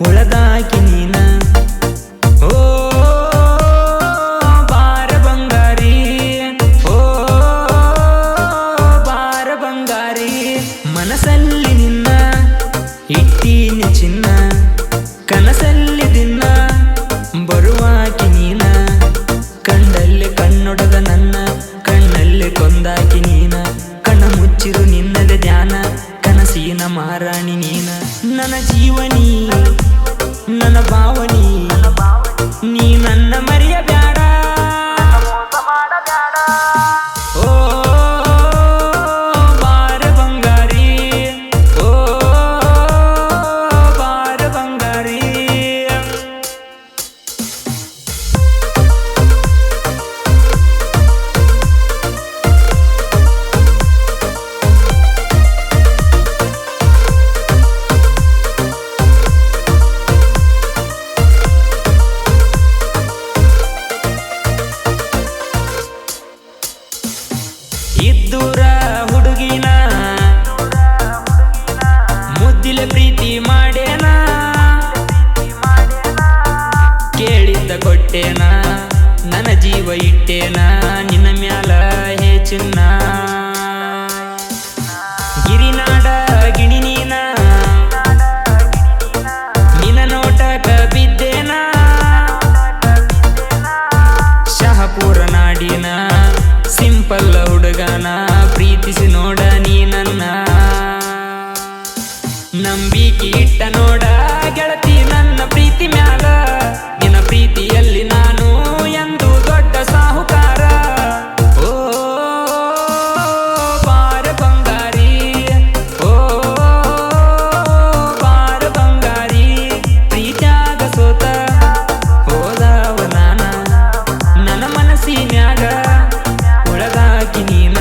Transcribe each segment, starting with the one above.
ಉಳದಾಕಿ ನೀನ. ಓ ಬಾರ ಬಂಗಾರಿ, ಓ ಬಾರ ಬಂಗಾರಿ. ಮನಸ್ಸಲ್ಲಿ ನಿನ್ನ ಇಟ್ಟೀನಿ ಚಿನ್ನ, ಕನಸಲ್ಲಿ ದಿನ ಬರುವಾಕಿ ನೀನ. ಕಂಡಲ್ಲಿ ಕಣ್ಣೊಡದ ನನ್ನ, ಕಣ್ಣಲ್ಲಿ ಕೊಂದಾಕಿ ನೀನ. ಕಣ್ಣ ಮುಚ್ಚಿರು ನಿನ್ನದ ಧ್ಯಾನ, ಕನಸಿನ ಮಾರಾಣಿ ನೀನ. ನನ್ನ ಜೀವನಿ ನನ್ನ ಭಾವನಿ, ನೀ ನನ್ನ ಮರೆಯಬ್ಯಾಡ. ಓ ಬಾರ ಬಂಗಾರಿ, ಓ ಬಾರ ಬಂಗಾರಿ. ಇದ್ದೂರ ಹುಡುಗಿನ ಮುದ್ದಿಲೆ ಪ್ರೀತಿ ಮಾಡೇನ, ಕೇಳಿದ್ದ ಕೊಟ್ಟೇನ, ನನ್ನ ಜೀವ ಇಟ್ಟೇನ ನಿನ್ನ ಮ್ಯಾಲ ಹೇ ಚಿನ್ನ. ಗಿರಿನಾಡ ಗಿಣಿ ನೀನ, ನಿನ್ನ ನೋಟಕ ಬಿದ್ದೇನ. ಶಹಪುರ ನಾಡಿನ ಸಿಂಪಲ್ ಹುಡುಗನ, ಪ್ರೀತಿಸಿ ನೋಡ ನೀ ನನ್ನ. ನಂಬಿಕೆ ಇಟ್ಟ ನೋಡ ಗೆಳತಿ ನನ್ನ ಪ್ರೀತಿ ಮ್ಯಾಲ, ನಿನ್ನ ಪ್ರೀತಿಯಲ್ಲಿ ನಾನು ಎಂದು ದೊಡ್ಡ ಸಾಹುಕಾರ. ಓ ಬಾರ ಬಂಗಾರಿ, ಓ ಬಾರ ಬಂಗಾರಿ. ಪ್ರೀತ್ಯಾಗ ಸೋತ ಹೋದವ ನಾನ, ನನ್ನ ಮನಸ್ಸಿನ್ಯಾಗ ಉಳದಾಕಿ ನೀನ.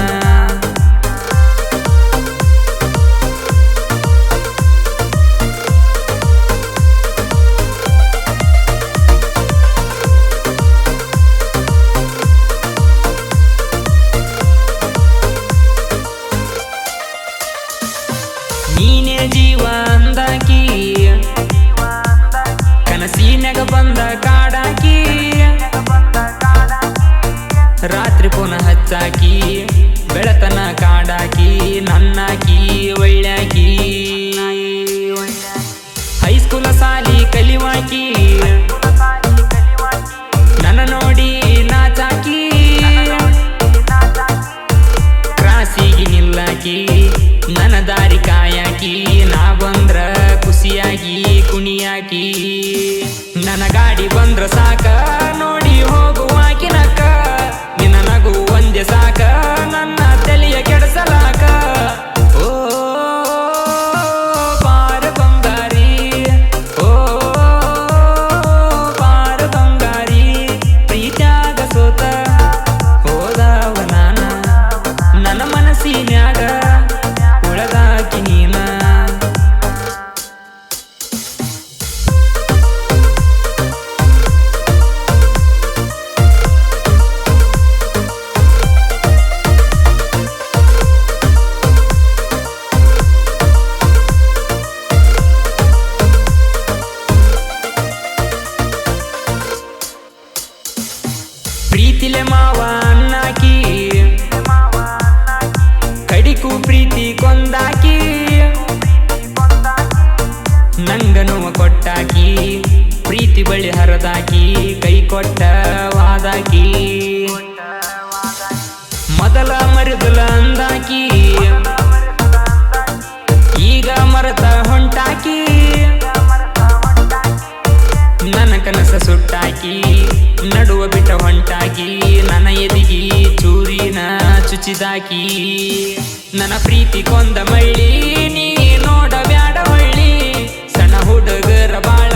ನೀನೇ ಜೀವ ಅಂದಾಕಿ, ಕನಸಿನ್ಯಾಗ ಬಂದ ಕಾಡಾಕಿ. ರಾತ್ರಿ ಪುನಃ ಹಚ್ಚಾಕಿ, ಬೆಳತನ ಕಾಡಾಕಿ. ನನ್ನಾಕಿ ಒಳ್ಳ್ಯಾಕಿ, ಹೈಸ್ಕೂಲ ಸಾಲಿ ಕಲಿವಾಕಿ. ನನ್ನ ನೋಡಿ ನಾಚಾಕಿ, ಕ್ರಾಸಿಗೆ ನಿಲ್ಲಾಕಿ. ನನ್ನ ದಾರಿ ಕಾಯಾಕಿ, ನಾ ಬಂದ್ರ ಖುಷಿಯಾಗಿ ಕುಣಿಯಾಕಿ. ನನ್ನ ಗಾಡಿ ಬಂದ್ರ ಸಾಕ ನೋಡಿ ಹೋಗುವಾಕಿ ನಕ್ಕ. ನಿನ್ನ ನಗು ಒಂದೇ ಸಾಕ ನನ್ನ ತಲೆಯ ಕೆಡಸಲಾಕ. ಓ ಬಾರ ಬಂಗಾರಿ, ಓ ಬಾರ ಬಂಗಾರಿ. ಪ್ರೀತ್ಯಾಗ ಸೋತ ಹೋದವ ನಾನ, ನನ್ನ ಮನಸ್ಸಿನ್ಯಾಗ ಉಳದಾಕಿ ನೀನ. ಪ್ರೀತಿಲೆ ಮಾವ ಅನ್ನಾಕಿ, ಕಡಿಕು ಪ್ರೀತಿ ಕೊಂದಾಕಿ. ನಂಗ ನೋವ ಕೊಟ್ಟಾಕಿ, ಪ್ರೀತಿ ಬಳಿ ಹರದಾಕಿ. ಕೈ ಕೊಟ್ಟ ವಾದಾಕಿ, ಮೊದಲ ಮರೆದಲ ಅಂದಾಕಿ. ಈಗ ಮರತ ಹೊಂಟಾಕಿ, ನನ್ನ ಕನಸ ಸುಟ್ಟಾಕಿ. ನಡುವ ಬಿಟ್ಟ ಹೊಂಟಾಕಿ, ನನ್ನ ಎದಿಗಿ ಚೂರಿನ ಚುಚಿದಾಕಿ. ನನ್ನ ಪ್ರೀತಿ ಕೊಂದ ಮಳ್ಳಿ, ನೀ ನೋಡಬ್ಯಾಡ ಹೊಳ್ಳಿ. ಸಣ್ಣ ಹುಡುಗರ ಬಾಳ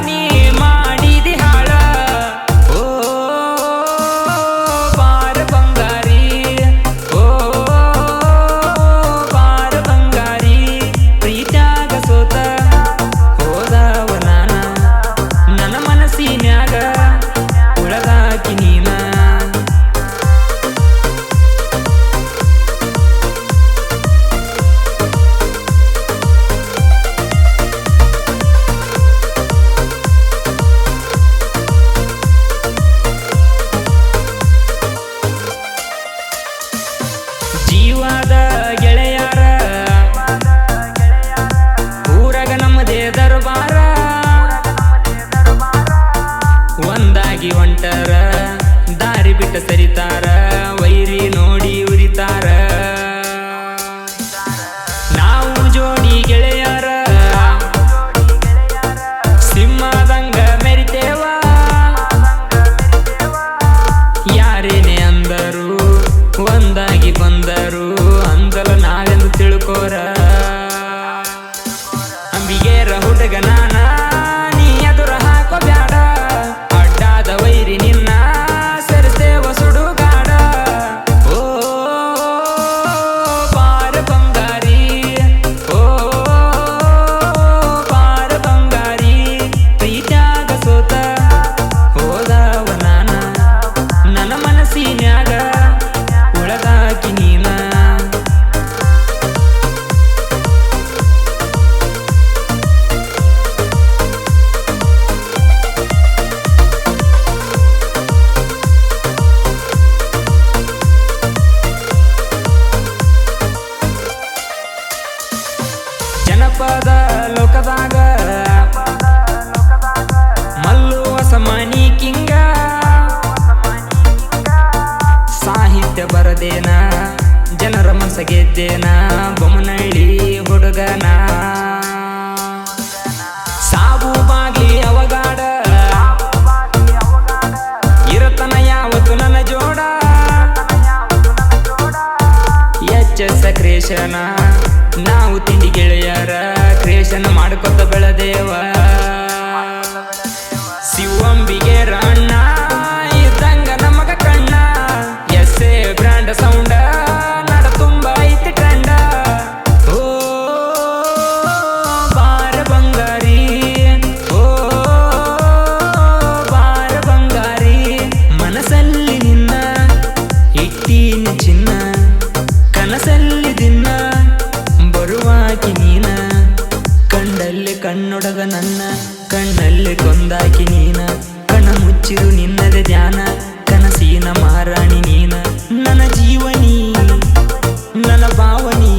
ನೀ ಮಾಡಿದಿ ಹಾಳ. ಓ ಬಾರ ಬಂಗಾರಿ, ಓ ಬಾರ ಬಂಗಾರಿ. ಪ್ರೀತ್ಯಾಗ ಸೋತ ಹೋದವ ನಾನ, ನನ್ನ ಮನಸ್ಸಿನ್ಯಾಗ ಉಳದಾಕಿ ನೀನ. ಬಿಟ್ಟು ಸರಿತಾರ ವೈರಿ ನೋಡಿ ಉರಿತಾರ ನಾವು ಜೋಡಿ ಗೆಳೆಯರ ಸಿಂಹದಂಗ ಮೆರಿತೇವ ಯಾರೇನೆ ಅಂದರು ಒಂದಾಗಿ ಬಂದರು ಅಂದಲ ನಾವೆಂದು ತಿಳ್ಕೋರ ಅಂಬಿಗೇರ ಹುಡುಗ ನಾನ ನೀ ಎದುರ ಹಾಕೋ ಬ್ಯಾಡ ಅಡ್ಡಾದ ವೈರಿ ನಿನ್ನ ಸರಿಸ್ತೇವ ಸುಡುಗಾಡ ಓ ಬಾರ ಬಂಗಾರಿ ಓ ಬಾರ ಬಂಗಾರಿ ಪ್ರೀತ್ಯಾಗ ಸೋತ ಹೋದವ ನಾನ ನನ್ನ ಮನಸ್ಸಿನ್ಯಾಗ ಉಳದಾಕಿ ನೀನ ಜನಪದ ಲೋಕದಾಗ ಮಲ್ಲು ಹೊಸಮನಿ ಕಿಂಗ ಸಾಹಿತ್ಯ ಬರದೇನ ಜನರ ಮನಸ ಗೆದ್ದೇನ ಬೊಮ್ಮನಹಳ್ಳಿ ಹುಡುಗನ ಸಾಬು ಬಾಗ್ಲಿ ಅವಗಾಡ ಇರತನ ಯಾವತ್ತು ನನ್ನ ಜೋಡ ಎಚ್ಚ ಕ್ರೇಶನ ನಾವು ತಿಂಡಿ ಗೆಳೆಯರ ಕ್ರಿಯೇಷನ್ ಮಾಡ್ಕೊತ ಬೆಳೆದೇವ ಶಿವಂಬಿಗೆ ರಣ್ಣ ಇದ್ದಂಗ ನಮಗ ಕಣ್ಣ ಎಸ್ಸೆ ಬ್ರ್ಯಾಂಡ್ ಸೌಂಡ ನಡ ತುಂಬ ಐತಿ ಟ್ರೆಂಡ ಓ ಬಾರ ಬಂಗಾರಿ ಓ ಬಾರ ಬಂಗಾರಿ ಮನಸ್ಸಲ್ಲಿ ನಿನ್ನ ಇಟ್ಟೀನ ಚಿನ್ನ ಕನಸಲ್ಲಿ ದಿನ ಬರುವಾಕಿ ನೀನ ಕಂಡಲ್ಲಿ ಕಣ್ಣೊಡಗ ನನ್ನ ಕಣ್ಣಲ್ಲಿ ಕೊಂದಾಕಿ ನೀನ ಕಣ ಮುಚ್ಚಿರು ನಿನ್ನದ ಧ್ಯಾನ ಕನಸಿನ ಮಾರಾಣಿ ನೀನ ನನ್ನ ಜೀವನಿ ನನ್ನ ಭಾವನಿ